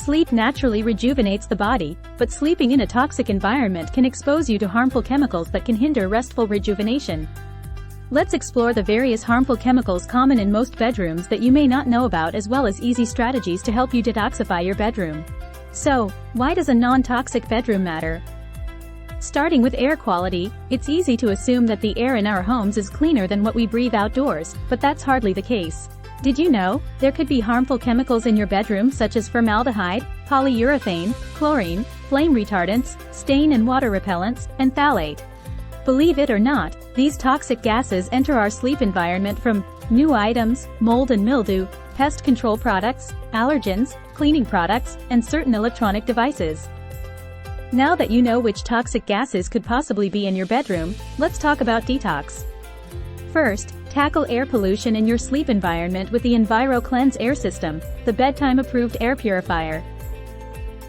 Sleep naturally rejuvenates the body, but sleeping in a toxic environment can expose you to harmful chemicals that can hinder restful rejuvenation. Let's explore the various harmful chemicals common in most bedrooms that you may not know about, as well as easy strategies to help you detoxify your bedroom. So, why does a non-toxic bedroom matter? Starting with air quality, it's easy to assume that the air in our homes is cleaner than what we breathe outdoors, but that's hardly the case. Did you know there could be harmful chemicals in your bedroom such as formaldehyde, polyurethane, chlorine, flame retardants, stain and water repellents, and phthalate? Believe it or not, these toxic gases enter our sleep environment from new items, mold and mildew, pest control products, allergens, cleaning products, and certain electronic devices. Now that you know which toxic gases could possibly be in your bedroom, let's talk about detox. First, tackle air pollution in your sleep environment with the EnviroKlenz air system, the bedtime-approved air purifier.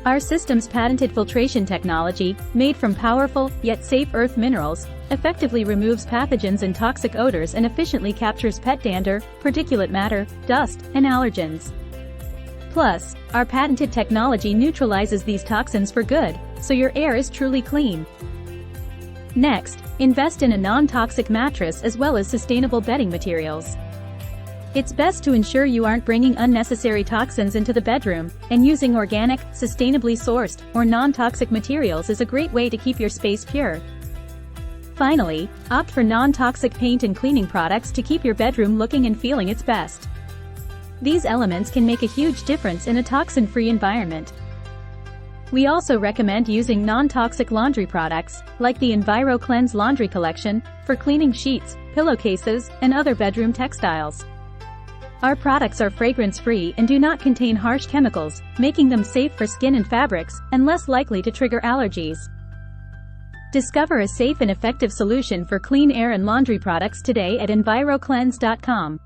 Our system's patented filtration technology, made from powerful, yet safe earth minerals, effectively removes pathogens and toxic odors and efficiently captures pet dander, particulate matter, dust, and allergens. Plus, our patented technology neutralizes these toxins for good, so your air is truly clean. Next, invest in a non-toxic mattress as well as sustainable bedding materials. It's best to ensure you aren't bringing unnecessary toxins into the bedroom, and using organic, sustainably sourced, or non-toxic materials is a great way to keep your space pure. Finally, opt for non-toxic paint and cleaning products to keep your bedroom looking and feeling its best. These elements can make a huge difference in a toxin-free environment. We also recommend using non-toxic laundry products, like the EnviroKlenz laundry collection, for cleaning sheets, pillowcases, and other bedroom textiles. Our products are fragrance-free and do not contain harsh chemicals, making them safe for skin and fabrics, and less likely to trigger allergies. Discover a safe and effective solution for clean air and laundry products today at EnviroKlenz.com.